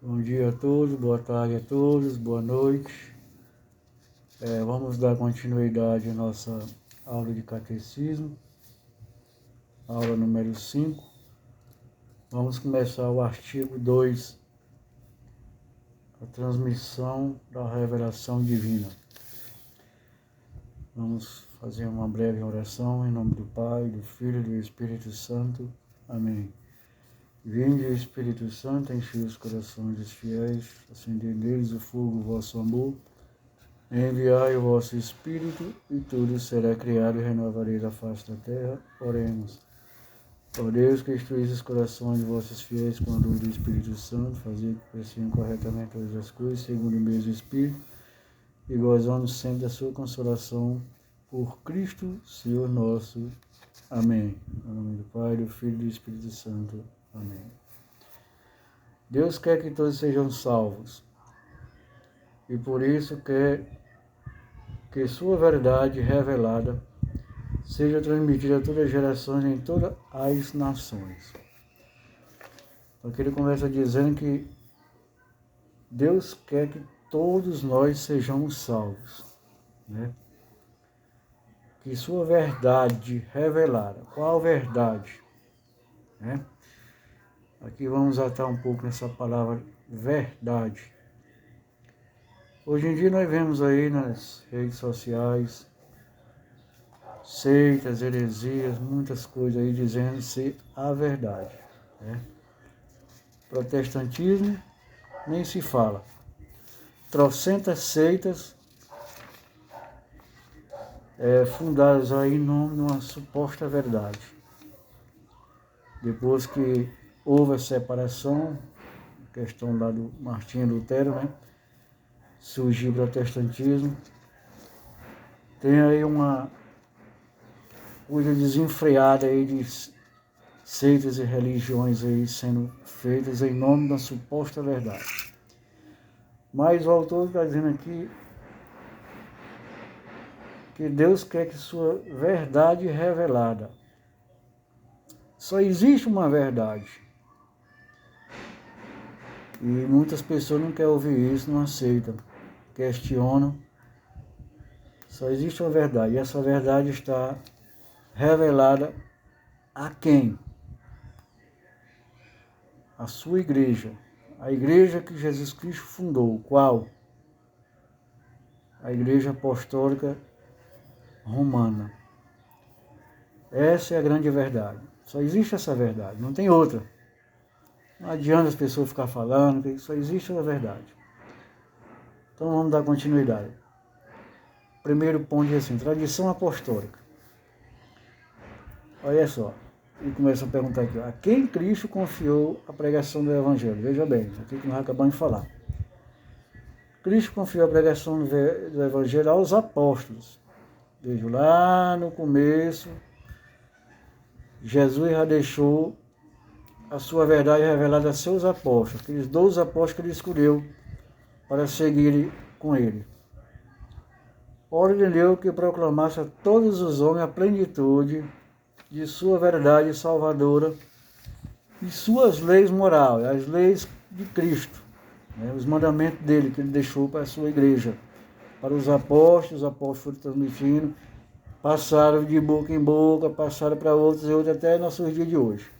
Bom dia a todos, boa tarde a todos, boa noite. Vamos dar continuidade à nossa aula de catecismo, aula número 5. Vamos começar o artigo 2, a transmissão da revelação divina. Vamos fazer uma breve oração em nome do Pai, do Filho e do Espírito Santo. Amém. Vinde, Espírito Santo, enchei os corações dos fiéis, acendei neles o fogo do vosso amor. Enviai o vosso Espírito, e tudo será criado, e renovareis a face da terra. Oremos. Ó Deus, que instruís os corações de vossos fiéis com a luz do Espírito Santo, fazei que persigam corretamente todas as coisas, segundo o mesmo Espírito, e gozamos sempre da sua consolação, por Cristo, Senhor nosso. Amém. Em nome do Pai, do Filho e do Espírito Santo. Amém. Deus quer que todos sejam salvos, e por isso quer que sua verdade revelada seja transmitida a todas as gerações, em todas as nações. Aqui ele começa dizendo que Deus quer que todos nós sejamos salvos, né? Que sua verdade revelada. Qual verdade? Né? Aqui vamos atar um pouco nessa palavra verdade. Hoje em dia nós vemos aí nas redes sociais seitas, heresias, muitas coisas aí dizendo ser a verdade, né? Protestantismo nem se fala. Trocentas seitas fundadas aí em nome de uma suposta verdade. Depois que houve a separação, questão lá do Martinho Lutero, né? Surgiu o protestantismo. Tem aí uma coisa desenfreada aí de seitas e religiões aí sendo feitas em nome da suposta verdade. Mas o autor está dizendo aqui que Deus quer que sua verdade revelada. Só existe uma verdade. E muitas pessoas não querem ouvir isso, não aceitam, questionam. Só existe uma verdade, e essa verdade está revelada a quem? A sua igreja. A igreja que Jesus Cristo fundou. Qual? A Igreja Apostólica Romana. Essa é a grande verdade. Só existe essa verdade, não tem outra. Não adianta as pessoas ficar falando que só existe uma verdade. Então vamos dar continuidade. Primeiro ponto é assim, tradição apostólica. Olha só, e começa a perguntar aqui, a quem Cristo confiou a pregação do Evangelho? Veja bem, aqui que nós acabamos de falar. Cristo confiou a pregação do Evangelho aos apóstolos. Veja, lá no começo, Jesus já deixou a sua verdade revelada a seus apóstolos, aqueles 12 apóstolos que ele escolheu para seguirem com ele. Ordenou que proclamasse a todos os homens a plenitude de sua verdade salvadora e suas leis morais, as leis de Cristo, né, os mandamentos dele que ele deixou para a sua igreja, para os apóstolos foram transmitindo, passaram de boca em boca, passaram para outros e outros até nossos dias de hoje.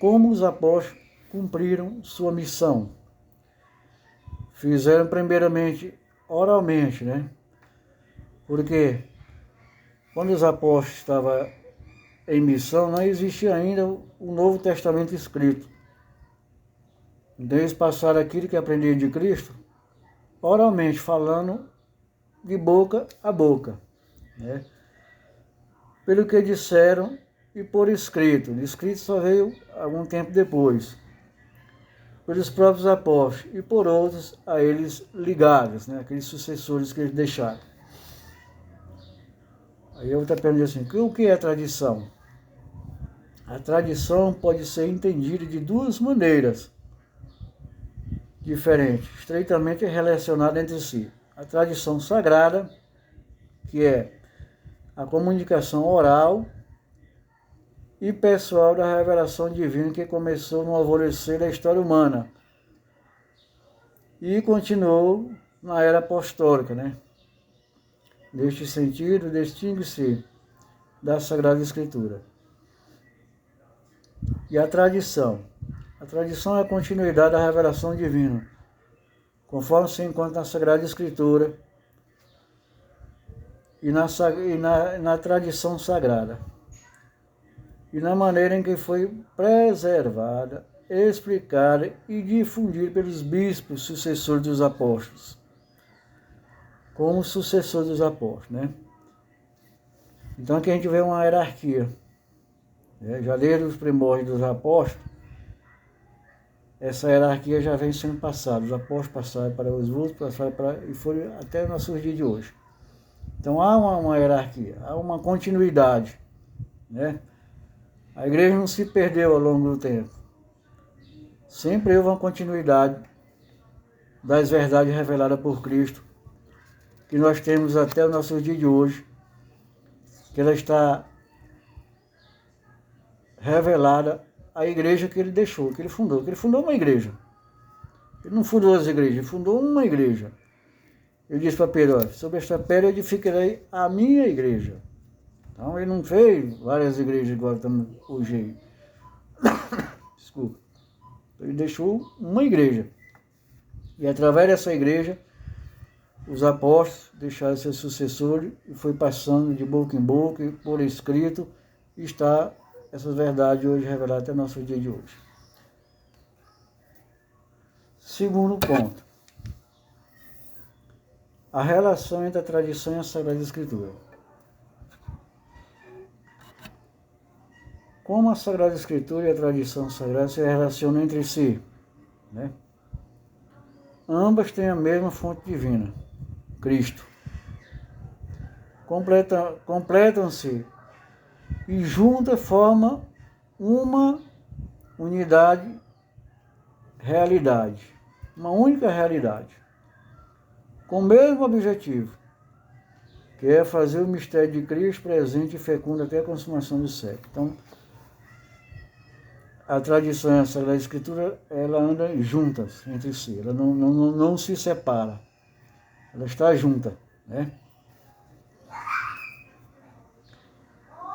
Como os apóstolos cumpriram sua missão? Fizeram primeiramente oralmente, né? Porque quando os apóstolos estavam em missão, não existia ainda o Novo Testamento escrito. Então eles passaram aquilo que aprenderam de Cristo, oralmente, falando de boca a boca, né? Pelo que disseram e por escrito. O escrito só veio algum tempo depois, pelos próprios apóstolos e por outros a eles ligados, né? Aqueles sucessores que eles deixaram. Aí eu estou perguntando assim, o que é tradição? A tradição pode ser entendida de duas maneiras diferentes, estreitamente relacionadas entre si. A tradição sagrada, que é a comunicação oral, e pessoal da revelação divina que começou no alvorecer da história humana e continuou na era apostólica, né? Neste sentido, distingue-se da Sagrada Escritura. E a tradição? A tradição é a continuidade da revelação divina, conforme se encontra na Sagrada Escritura e na tradição sagrada, e na maneira em que foi preservada, explicada e difundida pelos bispos sucessores dos apóstolos, como sucessor dos apóstolos, né? Então aqui a gente vê uma hierarquia, né? Já desde os primórdios dos apóstolos, essa hierarquia já vem sendo passada. Os apóstolos passaram para os outros, e foram até nossos dias de hoje. Então há uma hierarquia, há uma continuidade, né? A igreja não se perdeu ao longo do tempo. Sempre houve uma continuidade das verdades reveladas por Cristo, que nós temos até o nosso dia de hoje, que ela está revelada à igreja que ele deixou, que ele fundou. Que ele fundou uma igreja. Ele não fundou as igrejas, ele fundou uma igreja. Ele disse para Pedro: olha, sobre esta pedra eu edificarei a minha igreja. Então ele não fez várias igrejas igual estamos hoje aí. Desculpa. Ele deixou uma igreja. E através dessa igreja, os apóstolos deixaram seus sucessores e foi passando de boca em boca, e por escrito, está essas verdades hoje reveladas até o nosso dia de hoje. Segundo ponto. A relação entre a tradição e a Sagrada Escritura. Como a Sagrada Escritura e a tradição sagrada se relacionam entre si, né? Ambas têm a mesma fonte divina, Cristo. Completam-se e juntas formam uma unidade, realidade, uma única realidade, com o mesmo objetivo, que é fazer o mistério de Cristo presente e fecundo até a consumação do século. Então, a tradição e a Sagrada Escritura, ela anda juntas entre si, ela não se separa, ela está junta, né?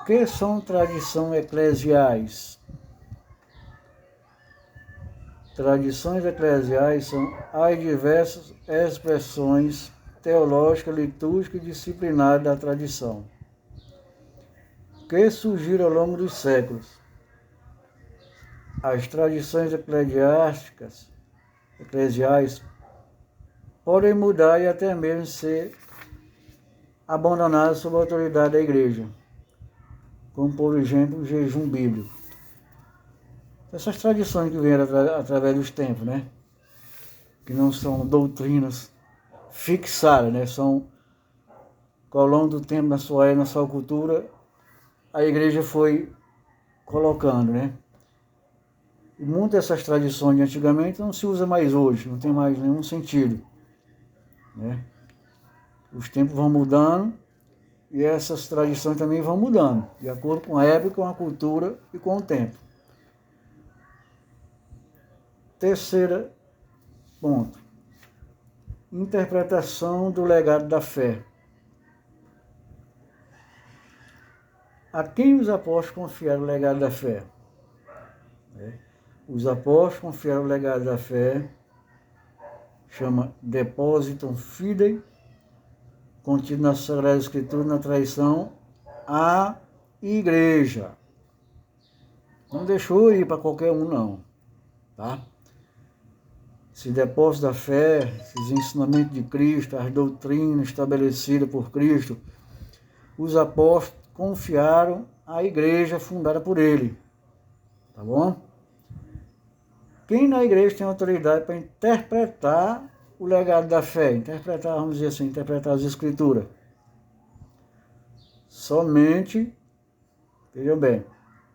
O que são tradições eclesiais? Tradições eclesiais são as diversas expressões teológicas, litúrgicas e disciplinares da tradição, que surgiram ao longo dos séculos. As tradições eclesiais podem mudar e até mesmo ser abandonadas sob a autoridade da igreja, como por exemplo o jejum bíblico. Essas tradições que vieram através dos tempos, né? Que não são doutrinas fixadas, né? São que ao longo do tempo, na sua era, na sua cultura, a igreja foi colocando, né? E muitas dessas tradições de antigamente não se usa mais hoje, não tem mais nenhum sentido, né? Os tempos vão mudando e essas tradições também vão mudando, de acordo com a época, com a cultura e com o tempo. Terceiro ponto. Interpretação do legado da fé. A quem os apóstolos confiaram o legado da fé? Os apóstolos confiaram o legado da fé, chama Depositum Fidei, contido na Sagrada Escritura, na tradição, à igreja. Não deixou ir para qualquer um, não. Tá? Esse depósito da fé, esses ensinamentos de Cristo, as doutrinas estabelecidas por Cristo, os apóstolos confiaram à igreja fundada por ele. Tá bom? Quem na igreja tem autoridade para interpretar o legado da fé, vamos dizer assim, interpretar as escrituras? Somente, vejam bem,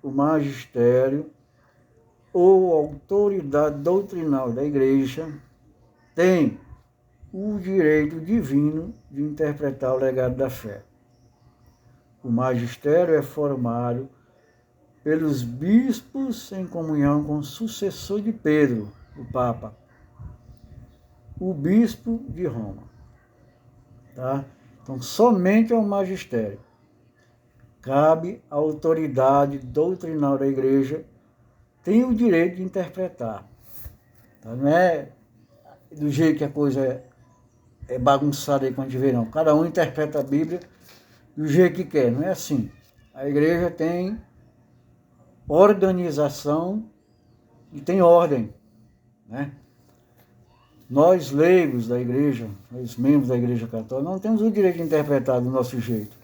o magistério ou autoridade doutrinal da igreja tem o direito divino de interpretar o legado da fé. O magistério é formado pelos bispos em comunhão com o sucessor de Pedro, o Papa, o bispo de Roma. Tá? Então, somente ao magistério cabe a autoridade doutrinal da igreja, tem o direito de interpretar. Tá? Não é do jeito que a coisa é bagunçada aí quando a gente vê, não. Cada um interpreta a Bíblia do jeito que quer, não é assim. A igreja tem organização e tem ordem, né? Nós, leigos da igreja, nós membros da igreja católica, não temos o direito de interpretar do nosso jeito.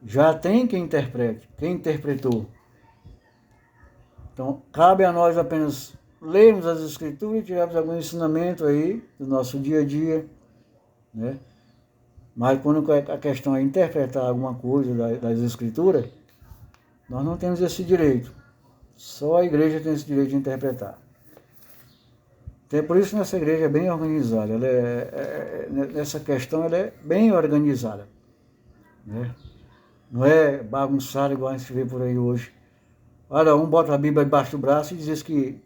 Já tem quem interprete, quem interpretou. Então, cabe a nós apenas lermos as Escrituras e tirarmos algum ensinamento aí do nosso dia a dia, né? Mas quando a questão é interpretar alguma coisa das Escrituras, nós não temos esse direito. Só a igreja tem esse direito de interpretar. Então, por isso nossa igreja é bem organizada. Nessa questão ela é bem organizada, né? Não é bagunçada igual a gente vê por aí hoje. Olha, um bota a Bíblia debaixo do braço e diz que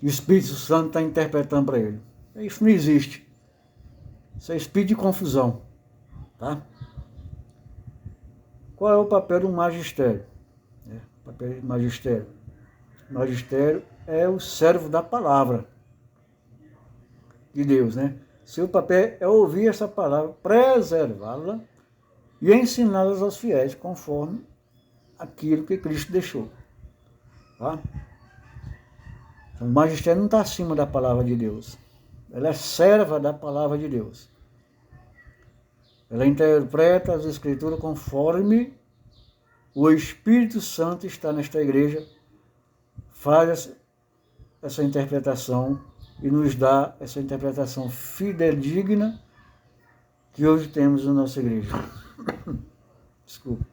o Espírito Santo está interpretando para ele. Isso não existe. Isso é espírito de confusão. Tá? Qual é o papel do magistério? O papel do magistério. O magistério é o servo da palavra de Deus, né? Seu papel é ouvir essa palavra, preservá-la e ensiná-las aos fiéis, conforme aquilo que Cristo deixou. Tá? Então, o magistério não está acima da palavra de Deus. Ela é serva da palavra de Deus. Ela interpreta as Escrituras conforme o Espírito Santo está nesta igreja, faz essa interpretação e nos dá essa interpretação fidedigna que hoje temos na nossa igreja. Desculpa.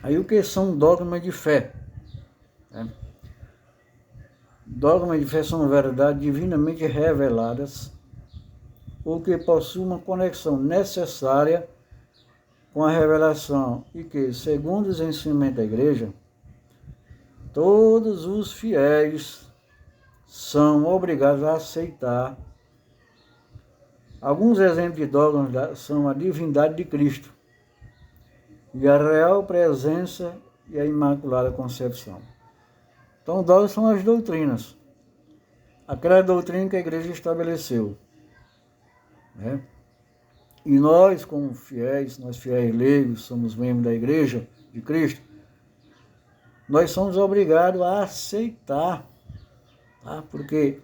Aí o que são dogmas de fé? Dogmas de fé são verdades divinamente reveladas ou que possuem uma conexão necessária com a revelação e que, segundo os ensinamentos da igreja, todos os fiéis são obrigados a aceitar. Alguns exemplos de dogmas são a divindade de Cristo e a real presença e a imaculada concepção. Então, dogmas são as doutrinas, aquela doutrina que a igreja estabeleceu, né? E nós, como fiéis, nós fiéis leigos, somos membros da igreja de Cristo, nós somos obrigados a aceitar, tá? Porque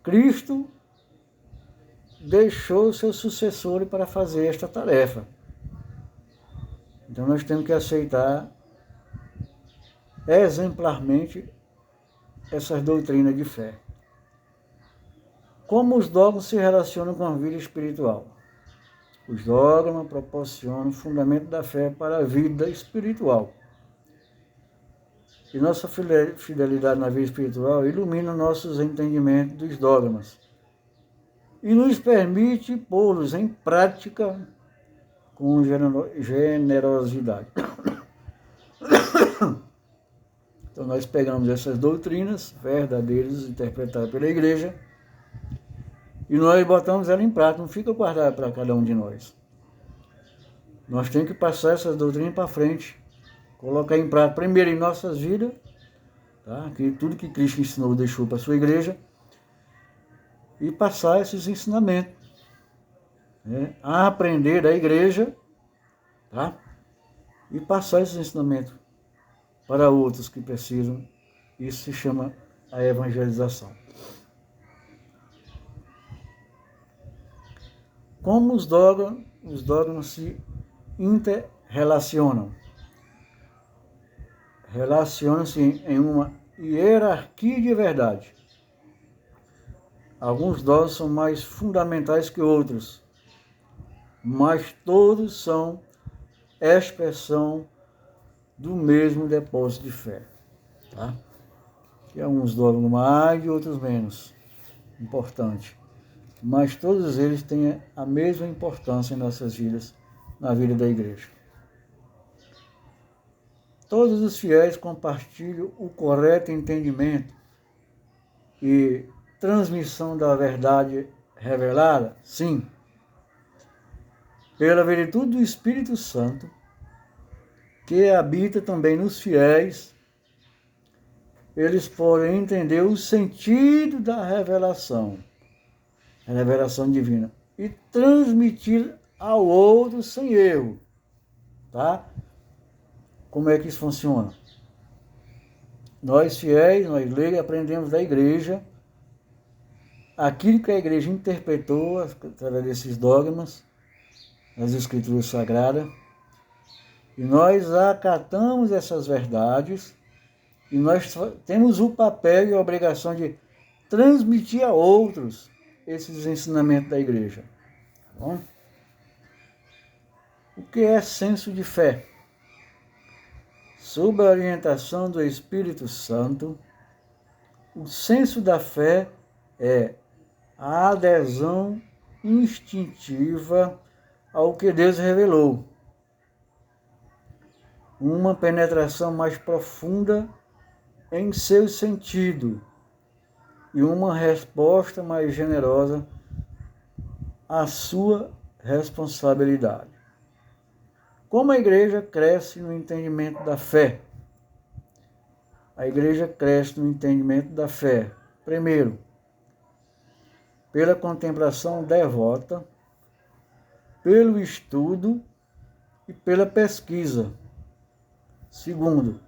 Cristo deixou seus sucessores para fazer esta tarefa. Então nós temos que aceitar exemplarmente essas doutrinas de fé. Como os dogmas se relacionam com a vida espiritual? Os dogmas proporcionam o fundamento da fé para a vida espiritual. E nossa fidelidade na vida espiritual ilumina nossos entendimentos dos dogmas e nos permite pô-los em prática com generosidade. Então nós pegamos essas doutrinas verdadeiras interpretadas pela igreja e nós botamos ela em prática, não fica guardada para cada um de nós. Nós temos que passar essas doutrinas para frente, colocar em prática primeiro em nossas vidas, tá? Que tudo que Cristo ensinou deixou para a sua igreja, e passar esses ensinamentos, né? A aprender da igreja, tá? E passar esses ensinamentos para outros que precisam. Isso se chama a evangelização. Como os dogmas se interrelacionam? Relacionam-se em uma hierarquia de verdade. Alguns dogmas são mais fundamentais que outros, mas todos são expressão do mesmo depósito de fé. Tá? E alguns dogmas mais e outros menos importantes. Mas todos eles têm a mesma importância em nossas vidas, na vida da igreja. todos os fiéis compartilham o correto entendimento e transmissão da verdade revelada? Sim. Pela virtude do Espírito Santo, que habita também nos fiéis, eles podem entender o sentido da revelação, a revelação divina, e transmitir ao outro sem erro, tá? Como é que isso funciona? Nós fiéis, nós leigos, aprendemos da igreja aquilo que a igreja interpretou através desses dogmas, nas escrituras sagradas, e nós acatamos essas verdades, e nós temos o papel e a obrigação de transmitir a outros esses ensinamentos da igreja. Tá bom? O que é senso de fé? Sob a orientação do Espírito Santo, o senso da fé é a adesão instintiva ao que Deus revelou, uma penetração mais profunda em seu sentido e uma resposta mais generosa à sua responsabilidade. Como a igreja cresce no entendimento da fé? A igreja cresce no entendimento da fé, primeiro, pela contemplação devota, pelo estudo e pela pesquisa. Segundo,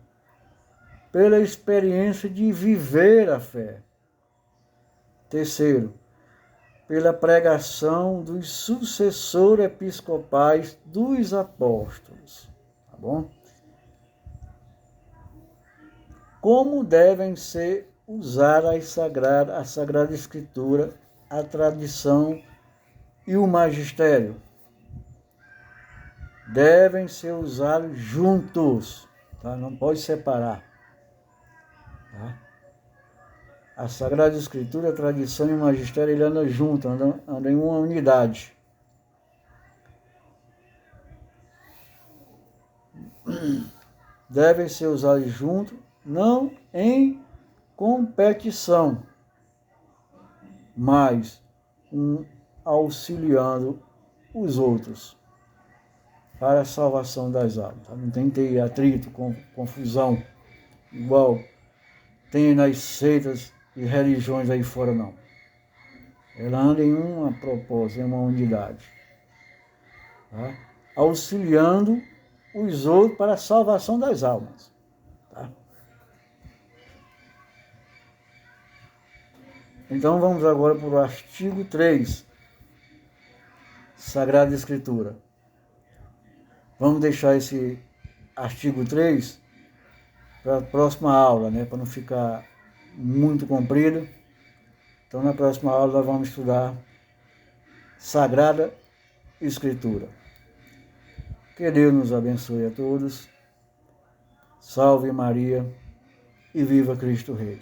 pela experiência de viver a fé. Terceiro, pela pregação dos sucessores episcopais dos apóstolos. Tá bom? Como devem ser usadas a Sagrada Escritura, a tradição e o magistério? Devem ser usados juntos, tá? Não pode separar. Tá? A Sagrada Escritura, a tradição e o magistério, ele andam juntos, andam em uma unidade. Devem ser usados juntos, não em competição, mas auxiliando os outros para a salvação das almas. Não tem que ter atrito, confusão, igual tem nas seitas e religiões aí fora, não. Ela anda em uma propósito, em uma unidade. Tá? Auxiliando os outros para a salvação das almas. Tá? Então vamos agora para o artigo 3, Sagrada Escritura. Vamos deixar esse artigo 3 para a próxima aula, né? Para não ficar muito comprido. Então, na próxima aula, nós vamos estudar Sagrada Escritura. Que Deus nos abençoe a todos. Salve Maria e viva Cristo Rei.